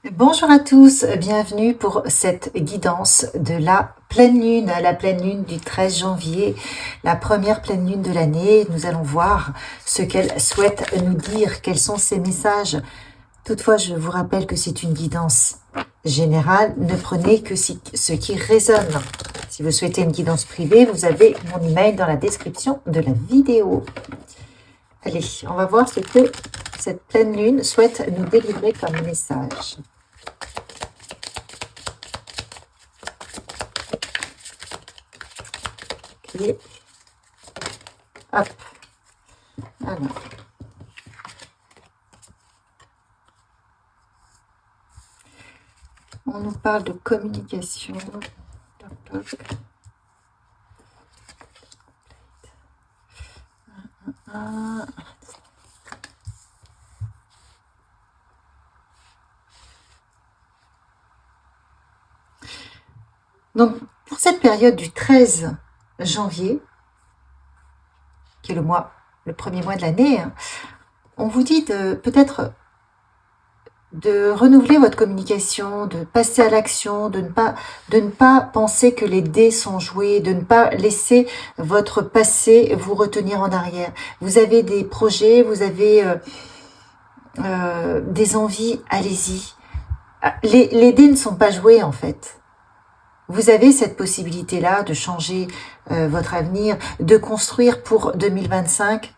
Bonjour à tous, bienvenue pour cette guidance de la pleine lune du 13 janvier, la première pleine lune de l'année. Nous allons voir ce qu'elle souhaite nous dire, quels sont ses messages. Toutefois, je vous rappelle que c'est une guidance générale, ne prenez que ce qui résonne. Si vous souhaitez une guidance privée, vous avez mon email dans la description de la vidéo. Allez, on va voir ce que cette pleine lune souhaite nous délivrer comme message. Ok. Hop. Alors. On nous parle de communication. Toc, toc. Donc, pour cette période du 13 janvier, qui est le premier mois de l'année, on vous dit peut-être de renouveler votre communication, de passer à l'action, de ne pas penser que les dés sont joués, de ne pas laisser votre passé vous retenir en arrière. Vous avez des projets, vous avez des envies, allez-y. Les dés ne sont pas joués en fait. Vous avez cette possibilité-là de changer votre avenir, de construire pour 2025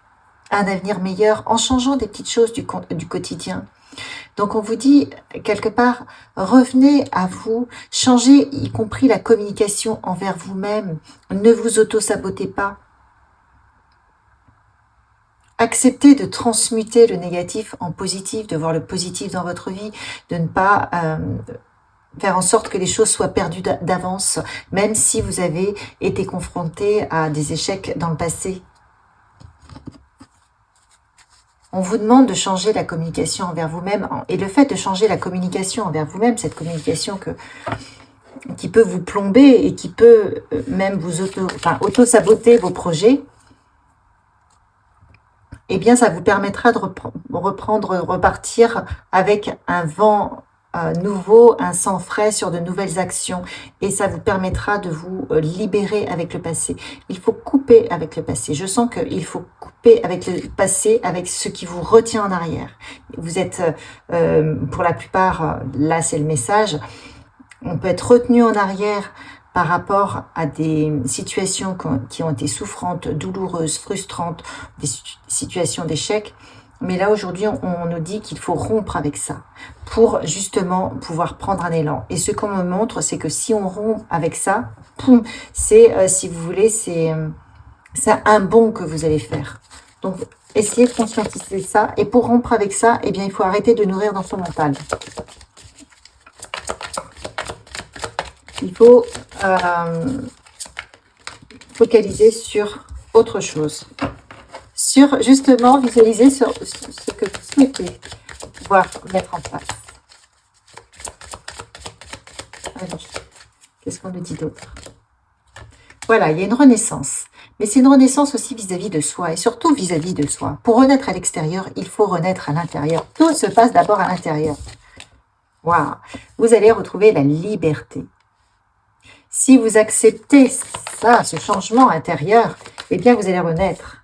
un avenir meilleur en changeant des petites choses du quotidien. Donc on vous dit quelque part, revenez à vous, changez y compris la communication envers vous-même, ne vous auto-sabotez pas. Acceptez de transmuter le négatif en positif, de voir le positif dans votre vie, de ne pas faire en sorte que les choses soient perdues d'avance, même si vous avez été confronté à des échecs dans le passé. On vous demande de changer la communication envers vous-même. Et le fait de changer la communication envers vous-même, cette communication qui peut vous plomber et qui peut même vous auto-saboter vos projets, eh bien, ça vous permettra de repartir avec un vent nouveau, un sang frais sur de nouvelles actions. Et ça vous permettra de vous libérer avec le passé. Il faut couper avec le passé. Je sens qu'il faut couper avec le passé, avec ce qui vous retient en arrière. Vous êtes, pour la plupart, là c'est le message, on peut être retenu en arrière par rapport à des situations qui ont été souffrantes, douloureuses, frustrantes, des situations d'échec. Mais là, aujourd'hui, on nous dit qu'il faut rompre avec ça pour justement pouvoir prendre un élan. Et ce qu'on me montre, c'est que si on rompt avec ça, c'est, si vous voulez, c'est un bond que vous allez faire. Donc, essayez de conscientiser ça. Et pour rompre avec ça, eh bien, il faut arrêter de nourrir dans son mental. Il faut focaliser sur autre chose. Sur, justement, visualiser sur ce que vous souhaitez pouvoir mettre en place. Allez, qu'est-ce qu'on nous dit d'autre? Voilà, il y a une renaissance. Mais c'est une renaissance aussi vis-à-vis de soi, et surtout vis-à-vis de soi. Pour renaître à l'extérieur, il faut renaître à l'intérieur. Tout se passe d'abord à l'intérieur. Waouh! Vous allez retrouver la liberté. Si vous acceptez ça, ce changement intérieur, eh bien, vous allez renaître.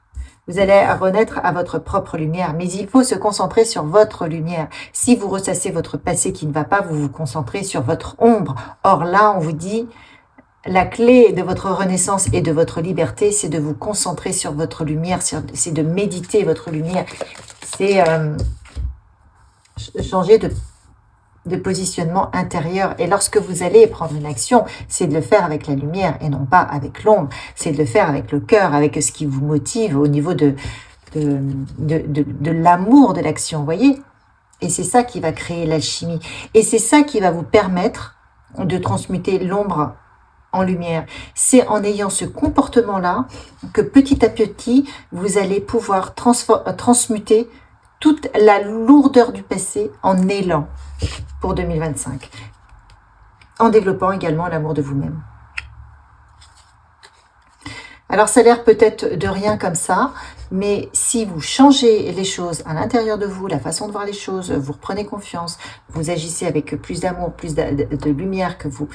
Vous allez renaître à votre propre lumière. Mais il faut se concentrer sur votre lumière. Si vous ressassez votre passé qui ne va pas, vous vous concentrez sur votre ombre. Or là, on vous dit, la clé de votre renaissance et de votre liberté, c'est de vous concentrer sur votre lumière, c'est de méditer votre lumière. C'est changer de positionnement intérieur. Et lorsque vous allez prendre une action, c'est de le faire avec la lumière et non pas avec l'ombre. C'est de le faire avec le cœur, avec ce qui vous motive au niveau de l'amour de l'action, voyez. Et c'est ça qui va créer l'alchimie. Et c'est ça qui va vous permettre de transmuter l'ombre en lumière. C'est en ayant ce comportement-là que petit à petit, vous allez pouvoir transmuter toute la lourdeur du passé en élan pour 2025, en développant également l'amour de vous-même. Alors ça a l'air peut-être de rien comme ça, Mais si vous changez les choses à l'intérieur de vous, la façon de voir les choses, vous reprenez confiance, vous agissez avec plus d'amour, plus de lumière, que vous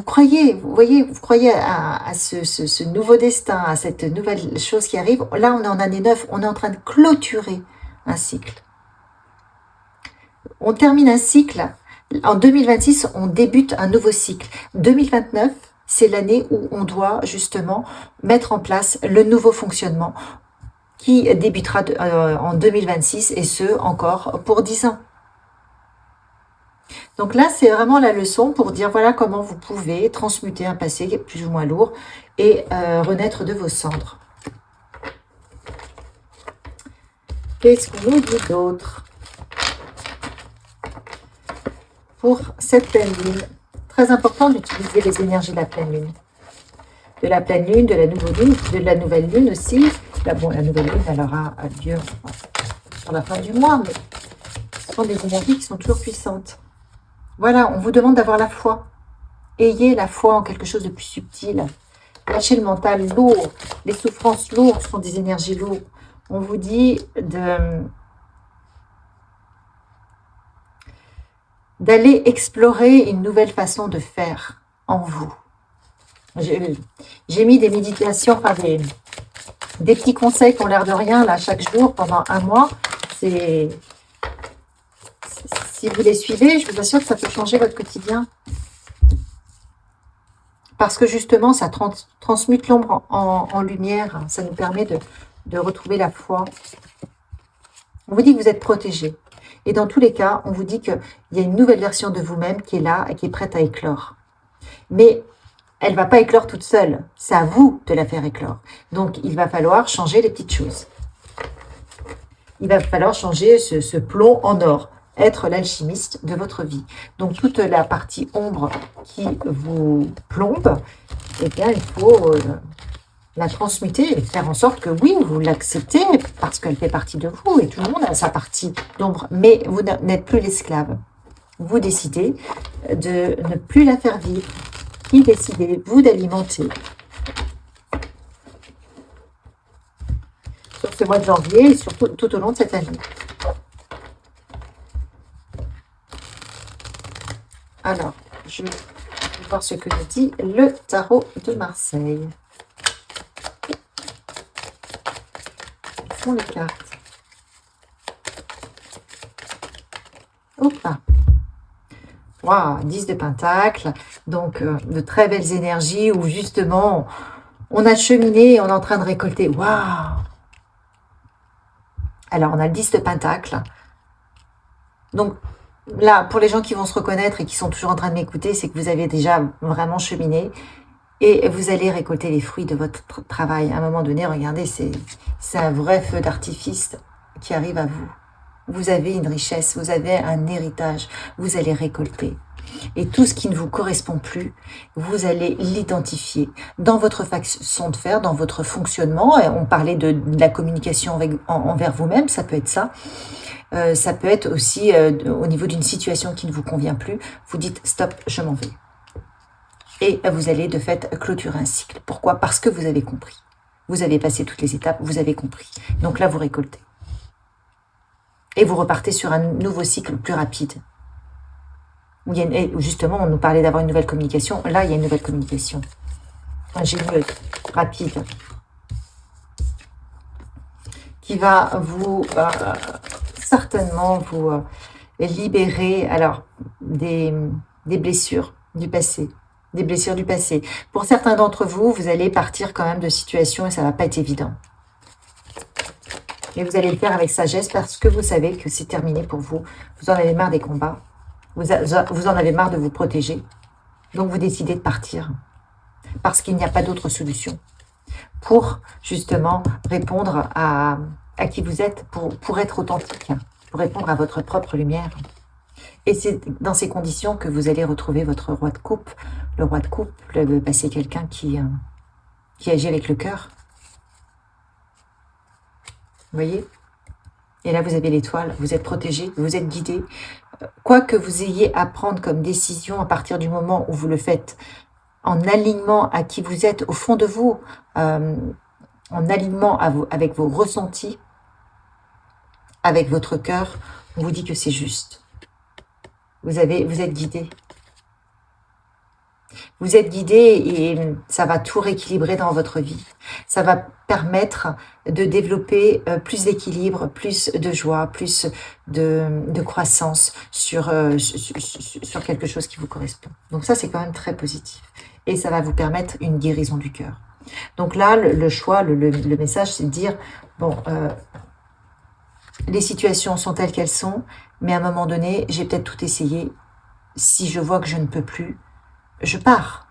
croyez, vous voyez, vous croyez à ce nouveau destin, à cette nouvelle chose qui arrive. Là, on est en année 9, on est en train de clôturer un cycle. On termine un cycle. En 2026, on débute un nouveau cycle. 2029, c'est l'année où on doit justement mettre en place le nouveau fonctionnement qui débutera en 2026 et ce, encore pour 10 ans. Donc là, c'est vraiment la leçon pour dire voilà comment vous pouvez transmuter un passé plus ou moins lourd et renaître de vos cendres. Qu'est-ce qu'on nous dit d'autre pour cette pleine lune? Très important d'utiliser les énergies de la pleine lune. De la pleine lune, de la nouvelle lune, de la nouvelle lune aussi. Là, bon, la nouvelle lune, elle aura lieu sur la fin du mois, mais ce sont des énergies qui sont toujours puissantes. Voilà, on vous demande d'avoir la foi. Ayez la foi en quelque chose de plus subtil. Lâchez le mental lourd. Les souffrances lourdes sont des énergies lourdes. On vous dit d'aller explorer une nouvelle façon de faire en vous. J'ai mis des méditations, enfin des petits conseils qui ont l'air de rien, là, chaque jour, pendant un mois. Si vous les suivez, je vous assure que ça peut changer votre quotidien. Parce que justement, ça transmute l'ombre en lumière. Ça nous permet de retrouver la foi. On vous dit que vous êtes protégé. Et dans tous les cas, on vous dit qu'il y a une nouvelle version de vous-même qui est là et qui est prête à éclore. Mais elle ne va pas éclore toute seule. C'est à vous de la faire éclore. Donc, il va falloir changer les petites choses. Il va falloir changer ce plomb en or. Être l'alchimiste de votre vie. Donc, toute la partie ombre qui vous plombe, eh bien, il faut la transmuter et faire en sorte que oui, vous l'acceptez parce qu'elle fait partie de vous et tout le monde a sa partie d'ombre. Mais vous n'êtes plus l'esclave. Vous décidez de ne plus la faire vivre. Qui décidez, vous, d'alimenter. Sur ce mois de janvier et surtout tout au long de cette année. Alors, je vais voir ce que nous dit le tarot de Marseille. Quelles sont les cartes? Hop là. Waouh, 10 de Pentacle. Donc, de très belles énergies où justement, on a cheminé et on est en train de récolter. Waouh. Alors, on a le 10 de Pentacle. Donc, là, pour les gens qui vont se reconnaître et qui sont toujours en train de m'écouter, c'est que vous avez déjà vraiment cheminé et vous allez récolter les fruits de votre travail. À un moment donné, regardez, c'est un vrai feu d'artifice qui arrive à vous. Vous avez une richesse, vous avez un héritage, vous allez récolter. Et tout ce qui ne vous correspond plus, vous allez l'identifier dans votre façon de faire, dans votre fonctionnement. On parlait de la communication envers vous-même, ça peut être ça. Ça peut être aussi au niveau d'une situation qui ne vous convient plus. Vous dites stop, je m'en vais. Et vous allez de fait clôturer un cycle. Pourquoi? Parce que vous avez compris. Vous avez passé toutes les étapes, vous avez compris. Donc là, vous récoltez. Et vous repartez sur un nouveau cycle plus rapide. Où justement, on nous parlait d'avoir une nouvelle communication. Là, il y a une nouvelle communication. Ingénieuse, rapide. Qui va vous... certainement vous libérer alors des blessures du passé. Des blessures du passé. Pour certains d'entre vous, vous allez partir quand même de situations et ça ne va pas être évident. Mais vous allez le faire avec sagesse parce que vous savez que c'est terminé pour vous. Vous en avez marre des combats. Vous en avez marre de vous protéger. Donc vous décidez de partir. Parce qu'il n'y a pas d'autre solution. Pour justement répondre à qui vous êtes, pour être authentique, pour répondre à votre propre lumière. Et c'est dans ces conditions que vous allez retrouver votre roi de coupe. Le roi de coupe, c'est quelqu'un qui agit avec le cœur. Vous voyez? Et là, vous avez l'étoile, vous êtes protégé, vous êtes guidé. Quoi que vous ayez à prendre comme décision à partir du moment où vous le faites en alignement à qui vous êtes au fond de vous, en alignement avec vos ressentis, avec votre cœur, on vous dit que c'est juste. Vous êtes guidé. Vous êtes guidé et ça va tout rééquilibrer dans votre vie. Ça va permettre de développer plus d'équilibre, plus de joie, plus de croissance sur quelque chose qui vous correspond. Donc ça, c'est quand même très positif. Et ça va vous permettre une guérison du cœur. Donc là, le choix, le message, c'est de dire, bon, les situations sont telles qu'elles sont, mais à un moment donné, j'ai peut-être tout essayé. Si je vois que je ne peux plus, je pars.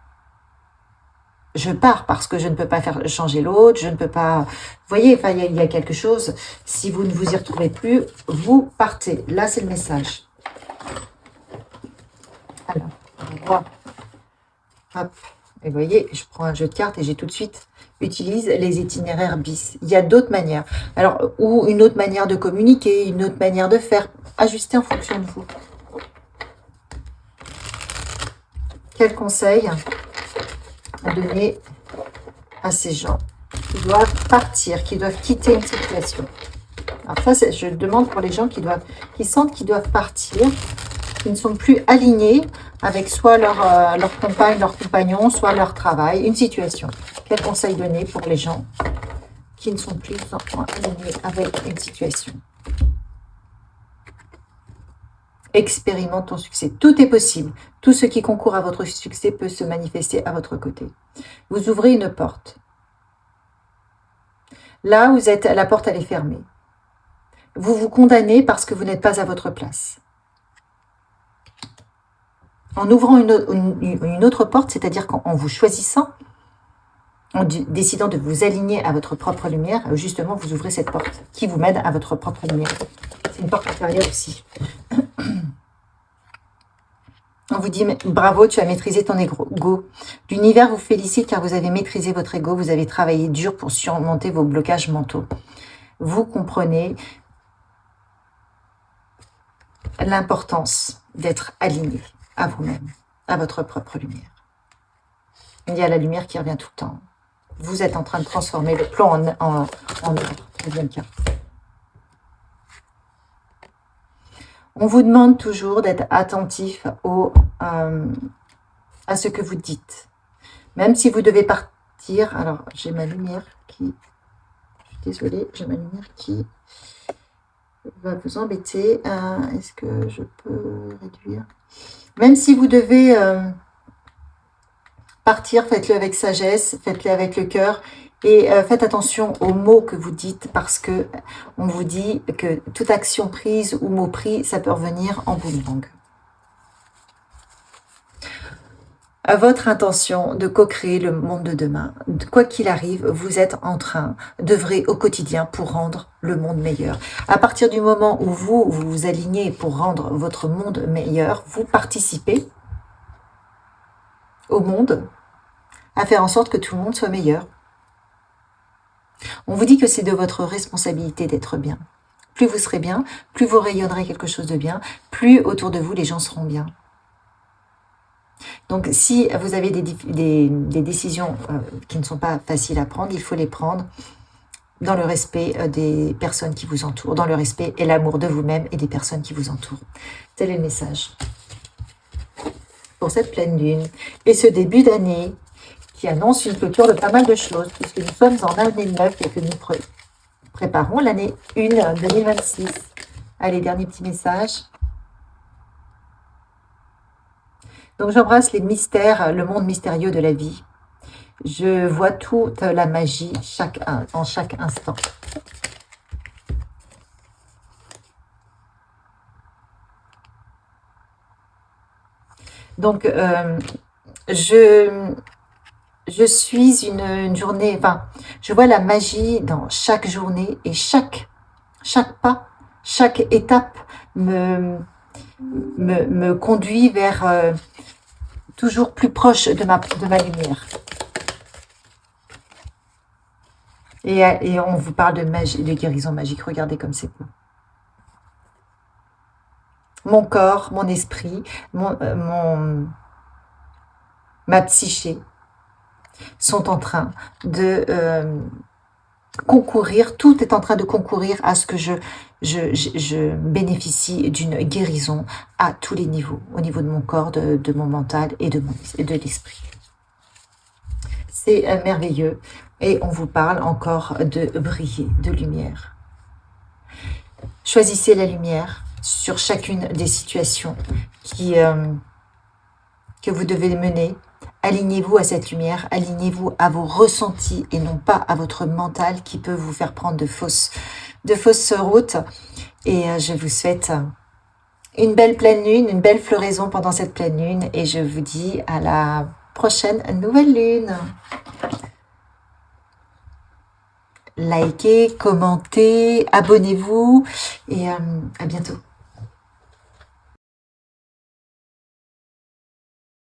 Je pars parce que je ne peux pas faire changer l'autre, je ne peux pas... Vous voyez, enfin, il y a quelque chose. Si vous ne vous y retrouvez plus, vous partez. Là, c'est le message. Alors, on voit. Hop. Et vous voyez, je prends un jeu de cartes et j'ai tout de suite utilise les itinéraires bis. Il y a d'autres manières. Alors, ou une autre manière de communiquer, une autre manière de faire. Ajuster en fonction de vous. Quel conseil à donner à ces gens qui doivent partir, qui doivent quitter une situation? Alors ça, je demande pour les gens qui sentent qu'ils doivent partir, qui ne sont plus alignés avec soit leur compagne, leur compagnon, soit leur travail, une situation. Quel conseil donner pour les gens qui ne sont plus alignés avec une situation? Expérimente ton succès. Tout est possible. Tout ce qui concourt à votre succès peut se manifester à votre côté. Vous ouvrez une porte. Là, vous êtes, la porte, elle est fermée. Vous vous condamnez parce que vous n'êtes pas à votre place. En ouvrant une autre porte, c'est-à-dire qu'en vous choisissant, en décidant de vous aligner à votre propre lumière, justement, vous ouvrez cette porte qui vous mène à votre propre lumière. C'est une porte intérieure aussi. On vous dit, bravo, tu as maîtrisé ton ego. L'univers vous félicite car vous avez maîtrisé votre ego, vous avez travaillé dur pour surmonter vos blocages mentaux. Vous comprenez l'importance d'être aligné à vous-même, à votre propre lumière. Il y a la lumière qui revient tout le temps. Vous êtes en train de transformer le plan en or. Troisième carte. On vous demande toujours d'être attentif à ce que vous dites. Même si vous devez partir. Alors, j'ai ma lumière qui... Je suis désolée, j'ai ma lumière qui va vous embêter. Est-ce que je peux réduire? Même si vous devez partir, faites-le avec sagesse, faites-le avec le cœur. Et faites attention aux mots que vous dites parce que on vous dit que toute action prise ou mot pris, ça peut revenir en boomerang. À votre intention de co-créer le monde de demain, quoi qu'il arrive, vous êtes en train d'œuvrer au quotidien pour rendre le monde meilleur. À partir du moment où vous vous alignez pour rendre votre monde meilleur, vous participez au monde à faire en sorte que tout le monde soit meilleur. On vous dit que c'est de votre responsabilité d'être bien. Plus vous serez bien, plus vous rayonnerez quelque chose de bien, plus autour de vous les gens seront bien. Donc si vous avez des décisions qui ne sont pas faciles à prendre, il faut les prendre dans le respect des personnes qui vous entourent, dans le respect et l'amour de vous-même et des personnes qui vous entourent. Tel est le message pour cette pleine lune et ce début d'année qui annonce une clôture de pas mal de choses, puisque nous sommes en année 9 et que nous préparons l'année 1 2026. Allez, dernier petit message. Donc j'embrasse les mystères, le monde mystérieux de la vie. Je vois toute la magie en chaque instant. Donc, je suis une journée, enfin, je vois la magie dans chaque journée et chaque pas, chaque étape me conduit vers toujours plus proche de ma lumière. Et on vous parle de magie, de guérison magique. Regardez comme c'est beau. Mon corps, mon esprit, ma psyché sont en train de concourir, tout est en train de concourir à ce que je bénéficie d'une guérison à tous les niveaux, au niveau de mon corps, de mon mental et de l'esprit. C'est merveilleux et on vous parle encore de briller, de lumière. Choisissez la lumière sur chacune des situations que vous devez mener. Alignez-vous à cette lumière, alignez-vous à vos ressentis et non pas à votre mental qui peut vous faire prendre de fausses routes. Et je vous souhaite une belle pleine lune, une belle floraison pendant cette pleine lune et je vous dis à la prochaine nouvelle lune. Likez, commentez, abonnez-vous et à bientôt.